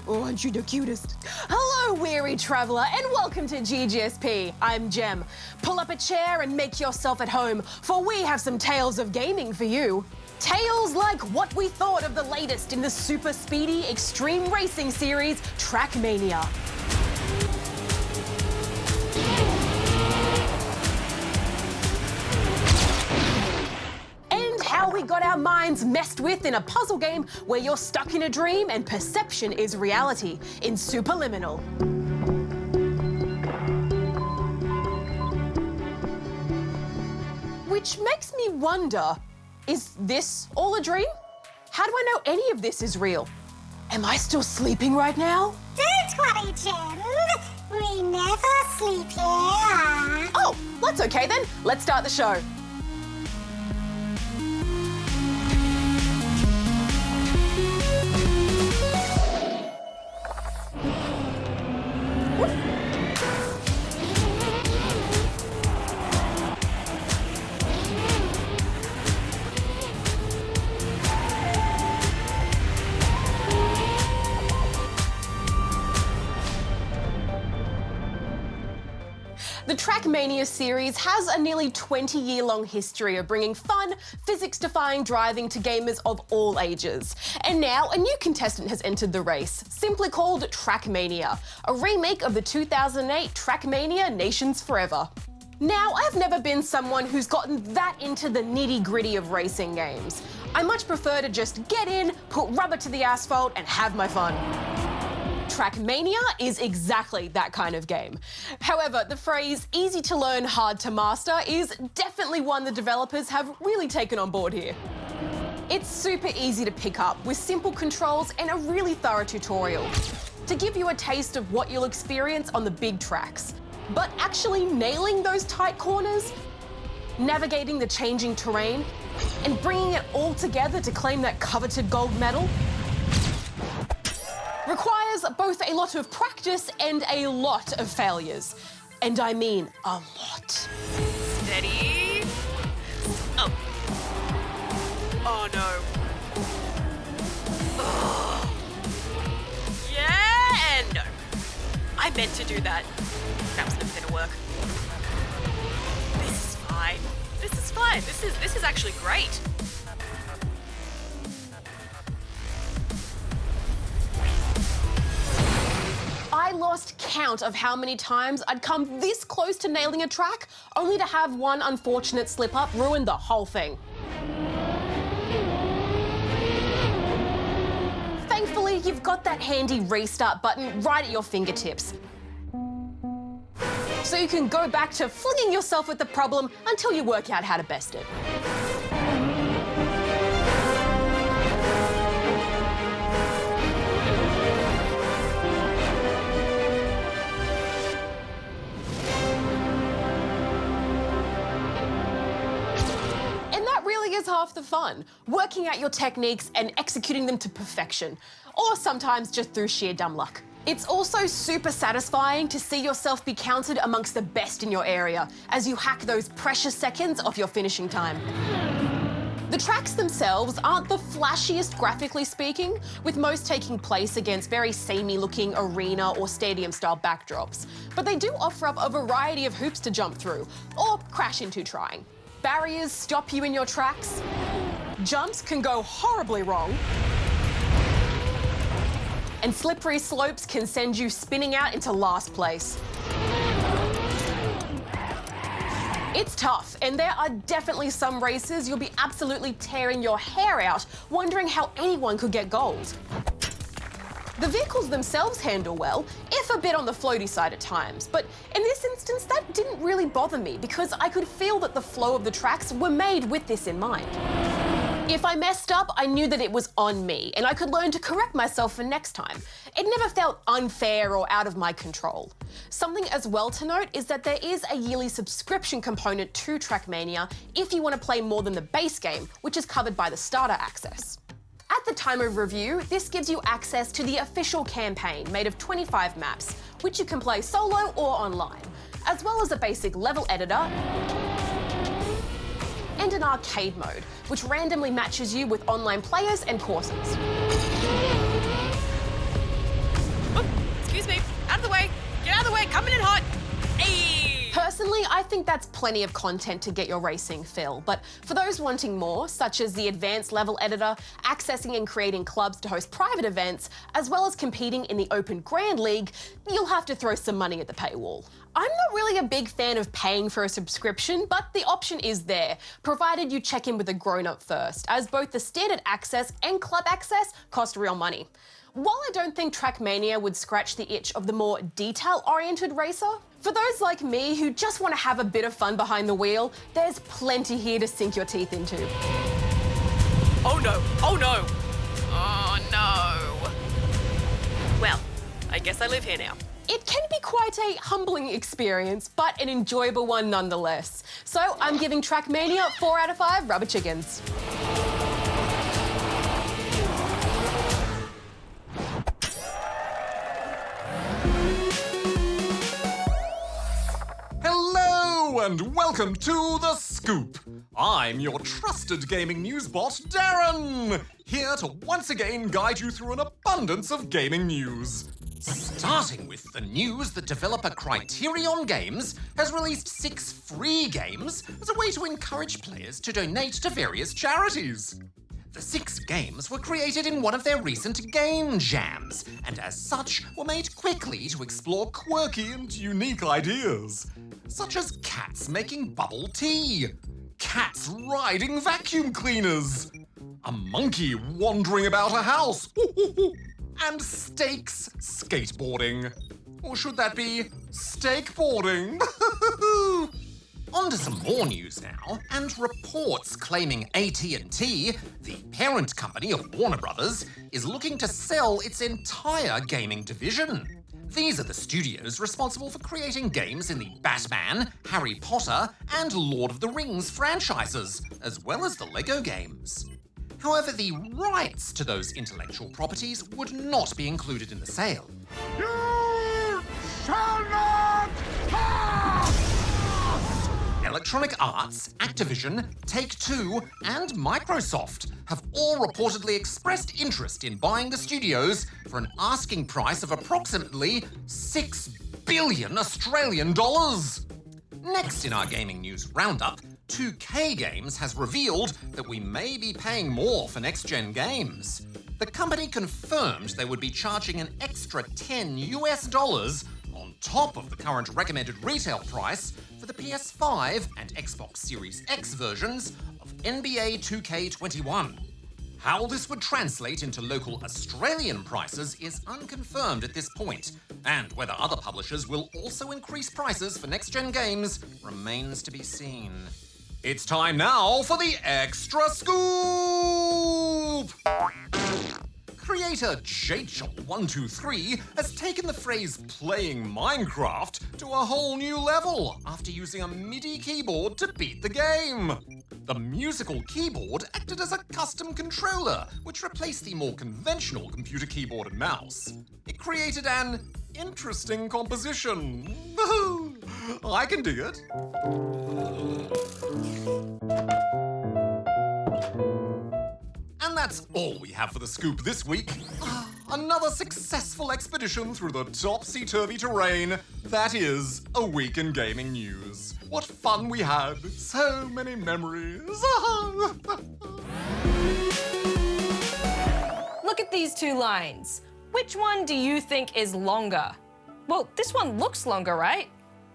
Oh, aren't you the cutest? Hello, weary traveler, and welcome to GGSP. I'm Jem. Pull up a chair and make yourself at home, for we have some tales of gaming for you. Tales like what we thought of the latest in the super speedy extreme racing series, Trackmania. How we got our minds messed with in a puzzle game where you're stuck in a dream and perception is reality in Superliminal. Which makes me wonder, is this all a dream? How do I know any of this is real? Am I still sleeping right now? Don't worry, Jem. We never sleep here. Oh, that's okay then. Let's start the show. The Trackmania series has a nearly 20-year-long history of bringing fun, physics-defying driving to gamers of all ages. And now a new contestant has entered the race, simply called Trackmania, a remake of the 2008 Trackmania Nations Forever. Now, I've never been someone who's gotten that into the nitty-gritty of racing games. I much prefer to just get in, put rubber to the asphalt, and have my fun. Trackmania is exactly that kind of game. However, the phrase easy to learn, hard to master is definitely one the developers have really taken on board here. It's super easy to pick up with simple controls and a really thorough tutorial to give you a taste of what you'll experience on the big tracks. But actually nailing those tight corners, navigating the changing terrain, and bringing it all together to claim that coveted gold medal requires both a lot of practice and a lot of failures. And I mean a lot. Steady. Oh. Oh no. Oh. Yeah and no. I meant to do that. That was never gonna work. This is fine. This is fine. This is actually great. I lost count of how many times I'd come this close to nailing a track, only to have one unfortunate slip-up ruin the whole thing. Thankfully, you've got that handy restart button right at your fingertips, so you can go back to flinging yourself at the problem until you work out how to best it. Is half the fun, working out your techniques and executing them to perfection, or sometimes just through sheer dumb luck. It's also super satisfying to see yourself be counted amongst the best in your area as you hack those precious seconds off your finishing time. The tracks themselves aren't the flashiest graphically speaking, with most taking place against very samey-looking arena or stadium-style backdrops, but they do offer up a variety of hoops to jump through, or crash into trying. Barriers stop you in your tracks. Jumps can go horribly wrong. And slippery slopes can send you spinning out into last place. It's tough, and there are definitely some races you'll be absolutely tearing your hair out, wondering how anyone could get gold. The vehicles themselves handle well, if a bit on the floaty side at times, but in this instance that didn't really bother me because I could feel that the flow of the tracks were made with this in mind. If I messed up, I knew that it was on me and I could learn to correct myself for next time. It never felt unfair or out of my control. Something as well to note is that there is a yearly subscription component to Trackmania if you want to play more than the base game, which is covered by the starter access. At the time of review, this gives you access to the official campaign made of 25 maps, which you can play solo or online, as well as a basic level editor and an arcade mode, which randomly matches you with online players and courses. Personally, I think that's plenty of content to get your racing fill, but for those wanting more, such as the advanced level editor, accessing and creating clubs to host private events, as well as competing in the Open Grand League, you'll have to throw some money at the paywall. I'm not really a big fan of paying for a subscription, but the option is there, provided you check in with a grown-up first, as both the standard access and club access cost real money. While I don't think Trackmania would scratch the itch of the more detail-oriented racer, for those like me who just want to have a bit of fun behind the wheel, there's plenty here to sink your teeth into. Oh no, oh no. Oh no. Well, I guess I live here now. It can be quite a humbling experience, but an enjoyable one nonetheless. So I'm giving Trackmania 4 out of 5 rubber chickens. Hello and welcome to The Scoop. I'm your trusted gaming news bot, Darren, here to once again guide you through an abundance of gaming news. Starting with the news that developer Criterion Games has released 6 free games as a way to encourage players to donate to various charities. The 6 games were created in one of their recent game jams, and as such were made quickly to explore quirky and unique ideas, such as cats making bubble tea, cats riding vacuum cleaners, a monkey wandering about a house, and steaks skateboarding. Or should that be steakboarding? On to some more news now, and reports claiming AT&T, the parent company of Warner Brothers, is looking to sell its entire gaming division. These are the studios responsible for creating games in the Batman, Harry Potter, and Lord of the Rings franchises, as well as the Lego games. However, the rights to those intellectual properties would not be included in the sale. You shall not pass! Electronic Arts, Activision, Take-Two, and Microsoft have all reportedly expressed interest in buying the studios for an asking price of approximately $6 billion Australian dollars. Next in our gaming news roundup, 2K Games has revealed that we may be paying more for next-gen games. The company confirmed they would be charging an extra $10 on top of the current recommended retail price for the PS5 and Xbox Series X versions of NBA 2K21. How this would translate into local Australian prices is unconfirmed at this point, and whether other publishers will also increase prices for next-gen games remains to be seen. It's time now for the Extra Scoop! Creator JHL123 has taken the phrase playing Minecraft to a whole new level after using a MIDI keyboard to beat the game. The musical keyboard acted as a custom controller, which replaced the more conventional computer keyboard and mouse. It created an interesting composition. I can dig it. And that's all we have for the scoop this week. Another successful expedition through the topsy-turvy terrain that is a week in gaming news. What fun we had! So many memories! Look at these 2 lines. Which one do you think is longer? Well, this one looks longer, right?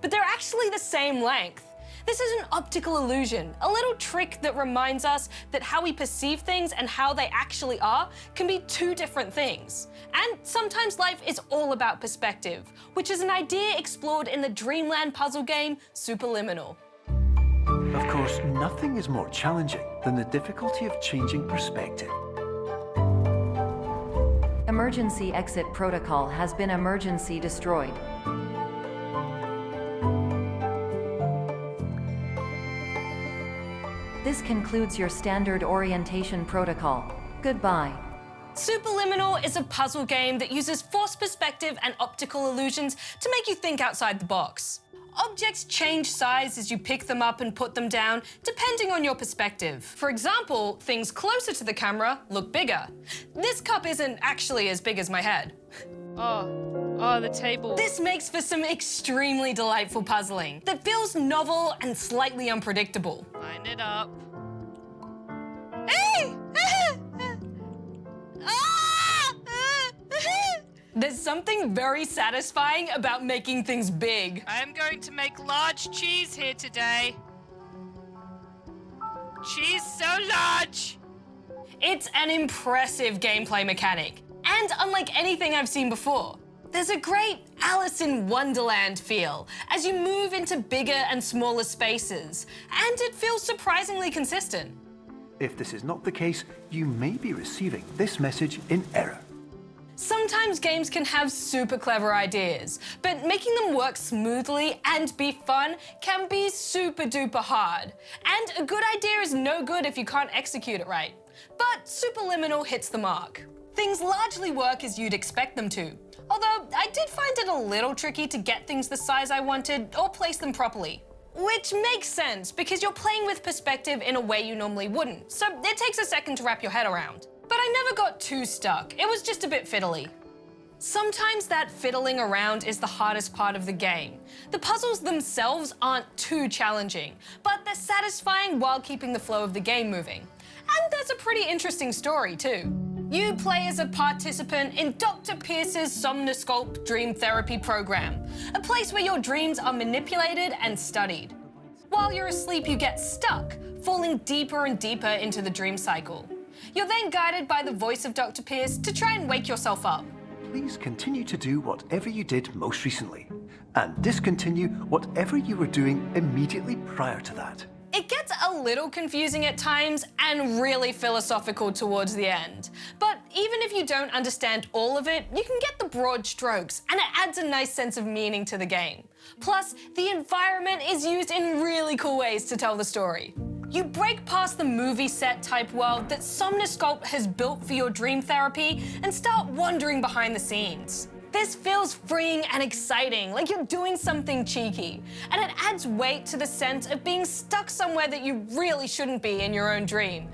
But they're actually the same length. This is an optical illusion, a little trick that reminds us that how we perceive things and how they actually are can be 2 different things. And sometimes life is all about perspective, which is an idea explored in the Dreamland puzzle game Superliminal. Of course, nothing is more challenging than the difficulty of changing perspective. Emergency exit protocol has been emergency destroyed. This concludes your standard orientation protocol. Goodbye. Superliminal is a puzzle game that uses forced perspective and optical illusions to make you think outside the box. Objects change size as you pick them up and put them down, depending on your perspective. For example, things closer to the camera look bigger. This cup isn't actually as big as my head. Oh, the table. This makes for some extremely delightful puzzling that feels novel and slightly unpredictable. Line it up. There's something very satisfying about making things big. I'm going to make large cheese here today. Cheese so large! It's an impressive gameplay mechanic, and unlike anything I've seen before. There's a great Alice in Wonderland feel as you move into bigger and smaller spaces, and it feels surprisingly consistent. If this is not the case, you may be receiving this message in error. Sometimes games can have super clever ideas, but making them work smoothly and be fun can be super duper hard. And a good idea is no good if you can't execute it right. But Superliminal hits the mark. Things largely work as you'd expect them to. Although I did find it a little tricky to get things the size I wanted or place them properly. Which makes sense because you're playing with perspective in a way you normally wouldn't, so it takes a second to wrap your head around. But I never got too stuck, it was just a bit fiddly. Sometimes that fiddling around is the hardest part of the game. The puzzles themselves aren't too challenging, but they're satisfying while keeping the flow of the game moving. And there's a pretty interesting story too. You play as a participant in Dr. Pierce's Somnosculpt Dream Therapy program, a place where your dreams are manipulated and studied. While you're asleep, you get stuck, falling deeper and deeper into the dream cycle. You're then guided by the voice of Dr. Pierce to try and wake yourself up. Please continue to do whatever you did most recently, and discontinue whatever you were doing immediately prior to that. It gets a little confusing at times and really philosophical towards the end. But even if you don't understand all of it, you can get the broad strokes, and it adds a nice sense of meaning to the game. Plus, the environment is used in really cool ways to tell the story. You break past the movie set type world that Somnosculpt has built for your dream therapy and start wandering behind the scenes. This feels freeing and exciting, like you're doing something cheeky, and it adds weight to the sense of being stuck somewhere that you really shouldn't be in your own dream,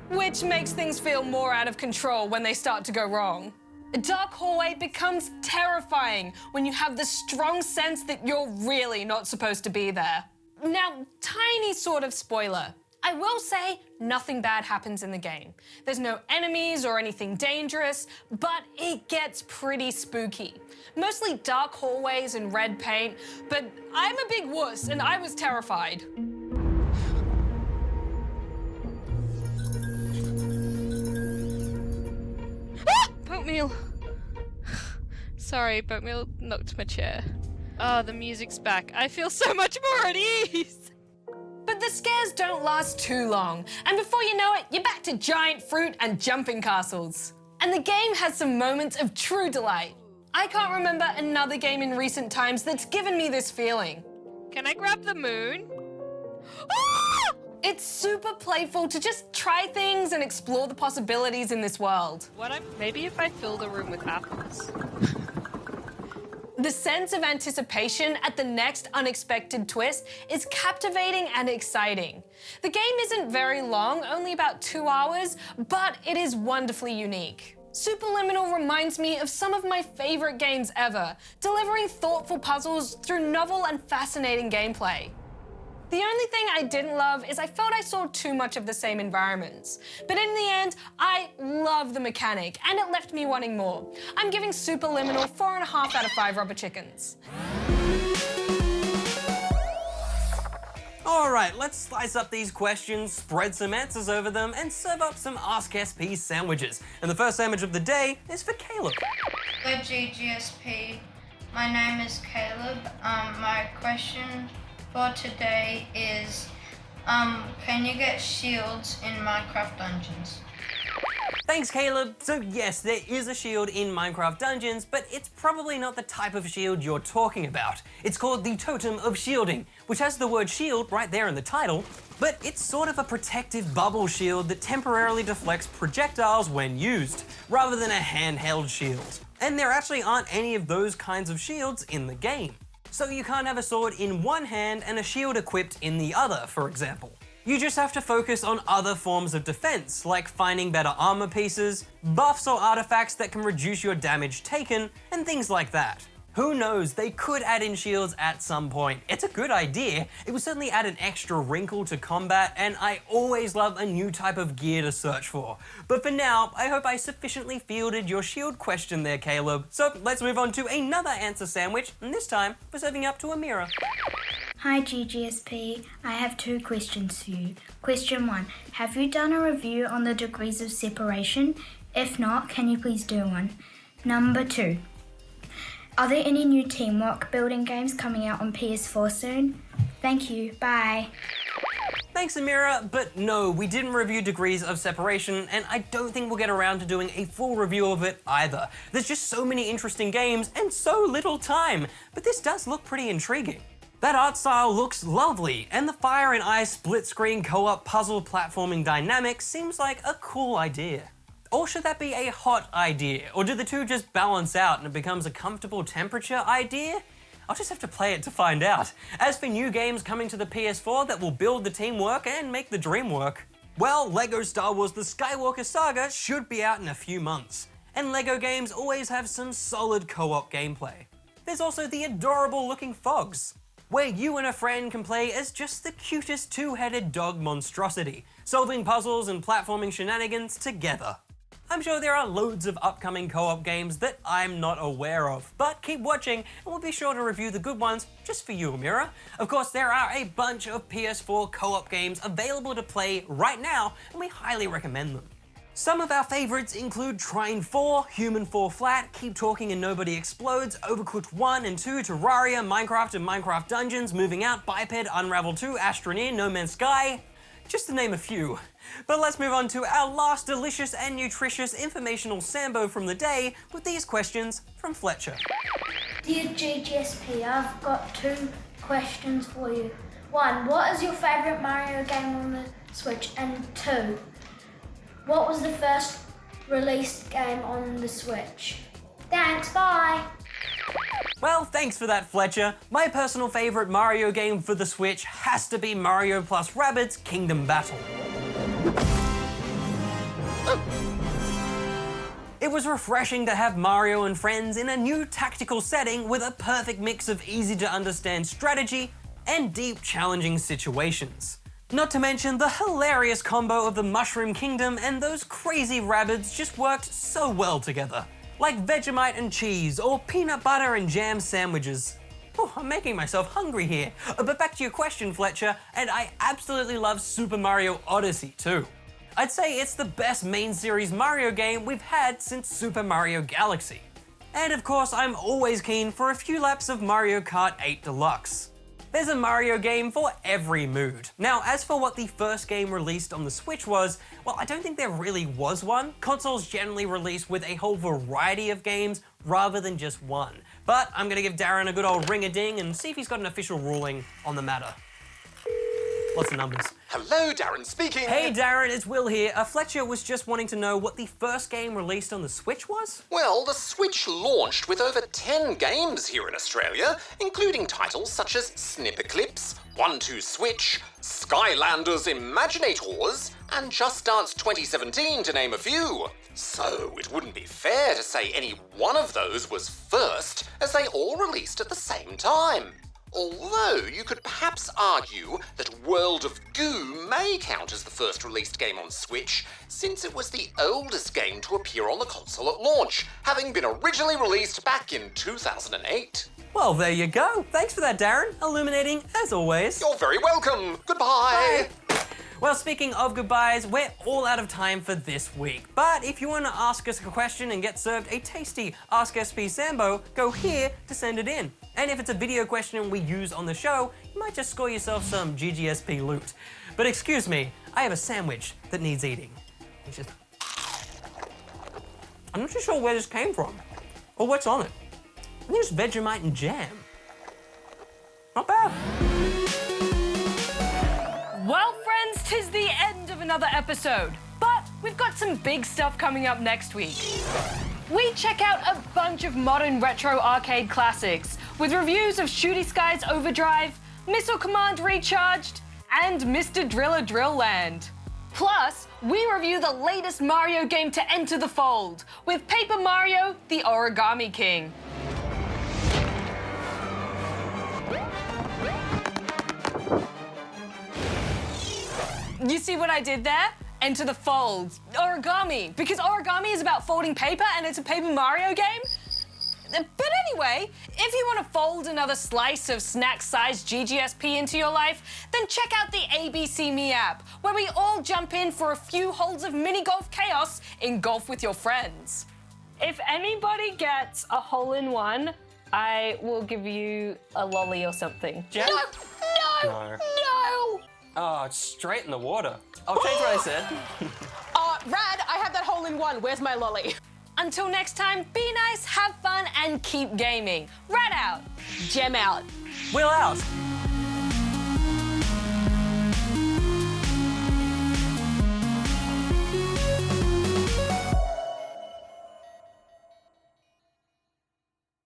which makes things feel more out of control when they start to go wrong. A dark hallway becomes terrifying when you have the strong sense that you're really not supposed to be there. Now, tiny sort of spoiler. I will say nothing bad happens in the game. There's no enemies or anything dangerous, but it gets pretty spooky. Mostly dark hallways and red paint, but I'm a big wuss and I was terrified. Boatmeal. Sorry, Boatmeal knocked my chair. Oh, the music's back. I feel so much more at ease. But the scares don't last too long, and before you know it, you're back to giant fruit and jumping castles. And the game has some moments of true delight. I can't remember another game in recent times that's given me this feeling. Can I grab the moon? Ah! It's super playful to just try things and explore the possibilities in this world. Maybe if I fill the room with apples. The sense of anticipation at the next unexpected twist is captivating and exciting. The game isn't very long, only about 2 hours, but it is wonderfully unique. Superliminal reminds me of some of my favorite games ever, delivering thoughtful puzzles through novel and fascinating gameplay. The only thing I didn't love is I felt I saw too much of the same environments. But in the end, I love the mechanic, and it left me wanting more. I'm giving Superliminal 4.5 out of 5 rubber chickens. All right, let's slice up these questions, spread some answers over them, and serve up some AskSP sandwiches. And the first sandwich of the day is for Caleb. Hello, GGSP. My name is Caleb. My question for today is, can you get shields in Minecraft Dungeons? Thanks, Caleb. So yes, there is a shield in Minecraft Dungeons, but it's probably not the type of shield you're talking about. It's called the Totem of Shielding, which has the word shield right there in the title, but it's sort of a protective bubble shield that temporarily deflects projectiles when used, rather than a handheld shield. And there actually aren't any of those kinds of shields in the game. So you can't have a sword in one hand and a shield equipped in the other, for example. You just have to focus on other forms of defense, like finding better armor pieces, buffs or artifacts that can reduce your damage taken, and things like that. Who knows, they could add in shields at some point. It's a good idea. It would certainly add an extra wrinkle to combat, and I always love a new type of gear to search for. But for now, I hope I sufficiently fielded your shield question there, Caleb. So let's move on to another answer sandwich, and this time we're serving up to Amira. Hi GGSP, I have 2 questions for you. Question 1, have you done a review on the degrees of separation? If not, can you please do one? Number 2, are there any new teamwork building games coming out on PS4 soon? Thank you, bye. Thanks, Amira, but no, we didn't review Degrees of Separation, and I don't think we'll get around to doing a full review of it either. There's just so many interesting games and so little time, but this does look pretty intriguing. That art style looks lovely, and the fire and ice split-screen co-op puzzle platforming dynamic seems like a cool idea. Or should that be a hot idea? Or do the two just balance out and it becomes a comfortable temperature idea? I'll just have to play it to find out. As for new games coming to the PS4 that will build the teamwork and make the dream work, well, LEGO Star Wars The Skywalker Saga should be out in a few months. And LEGO games always have some solid co-op gameplay. There's also the adorable looking Fogs, where you and a friend can play as just the cutest 2-headed dog monstrosity, solving puzzles and platforming shenanigans together. I'm sure there are loads of upcoming co-op games that I'm not aware of, but keep watching and we'll be sure to review the good ones just for you, Amira. Of course, there are a bunch of PS4 co-op games available to play right now, and we highly recommend them. Some of our favorites include Trine 4, Human 4 Flat, Keep Talking and Nobody Explodes, Overcooked 1 and 2, Terraria, Minecraft and Minecraft Dungeons, Moving Out, Biped, Unravel 2, Astroneer, No Man's Sky, just to name a few. But let's move on to our last delicious and nutritious informational sambo from the day with these questions from Fletcher. Dear GGSP, I've got 2 questions for you. 1, what is your favourite Mario game on the Switch? And 2, what was the first released game on the Switch? Thanks, bye! Well, thanks for that, Fletcher. My personal favourite Mario game for the Switch has to be Mario + Rabbids Kingdom Battle. It was refreshing to have Mario and friends in a new tactical setting with a perfect mix of easy-to-understand strategy and deep, challenging situations. Not to mention the hilarious combo of the Mushroom Kingdom and those crazy Rabbids just worked so well together. Like Vegemite and cheese, or peanut butter and jam sandwiches. Oh, I'm making myself hungry here. But back to your question, Fletcher, and I absolutely love Super Mario Odyssey too. I'd say it's the best main series Mario game we've had since Super Mario Galaxy. And of course, I'm always keen for a few laps of Mario Kart 8 Deluxe. There's a Mario game for every mood. Now, as for what the first game released on the Switch was, well, I don't think there really was one. Consoles generally release with a whole variety of games rather than just one. But I'm gonna give Darren a good old ring-a-ding and see if he's got an official ruling on the matter. Lots of numbers. Hello, Darren speaking. Hey Darren, it's Will here. Fletcher was just wanting to know what the first game released on the Switch was? Well, the Switch launched with over 10 games here in Australia, including titles such as Snipperclips, 1-2 Switch, Skylanders Imaginators, and Just Dance 2017, to name a few. So it wouldn't be fair to say any one of those was first, as they all released at the same time. Although you could perhaps argue that World of Goo may count as the first released game on Switch, since it was the oldest game to appear on the console at launch, having been originally released back in 2008. Well, there you go. Thanks for that, Darren. Illuminating, as always. You're very welcome. Goodbye. Bye. Well, speaking of goodbyes, we're all out of time for this week. But if you want to ask us a question and get served a tasty AskSP Sambo, go here to send it in. And if it's a video question we use on the show, you might just score yourself some GGSP loot. But excuse me, I have a sandwich that needs eating. I'm not too sure where this came from, or what's on it. I think it's Vegemite and jam. Not bad. Well, friends, 'tis the end of another episode, but we've got some big stuff coming up next week. We check out a bunch of modern retro arcade classics with reviews of Shooty Skies Overdrive, Missile Command Recharged, and Mr. Driller Drill Land. Plus, we review the latest Mario game to enter the fold with Paper Mario: The Origami King. You see what I did there? Enter the fold. Origami, because origami is about folding paper and it's a Paper Mario game. But anyway, if you want to fold another slice of snack-sized GGSP into your life, then check out the ABC Me app, where we all jump in for a few holes of mini-golf chaos in golf with your friends. If anybody gets a hole-in-one, I will give you a lolly or something. Jen? No! Oh, it's straight in the water. I'll change what I said. Rad, I have that hole-in-one. Where's my lolly? Until next time, be nice, have fun, and keep gaming. Rat out. Gem out. Will out.